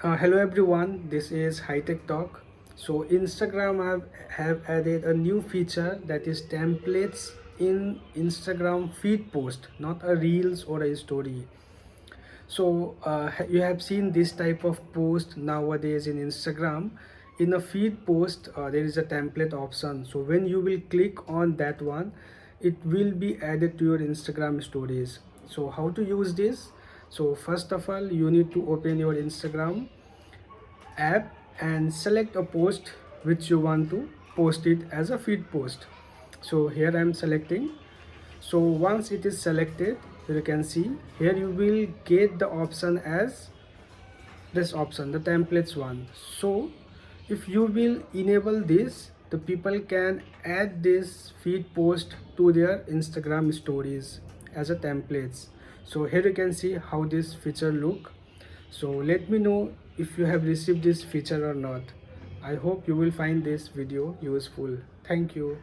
Hello everyone, this is High Tech Talk. So Instagram have added a new feature that is templates in Instagram feed post, not a reels or a story. So you have seen this type of post nowadays in Instagram. In a feed post, there is a template option. So when you will click on that one, it will be added to your Instagram stories. So how to use this? So first of all, you need to open your Instagram app and select a post which you want to post it as a feed post. So here I am selecting. So once it is selected, you can see here you will get the option as this option, the templates one. So if you will enable this, the people can add this feed post to their Instagram stories as a templates. So here you can see how this feature look. So let me know if you have received this feature or not. I hope you will find this video useful. Thank you.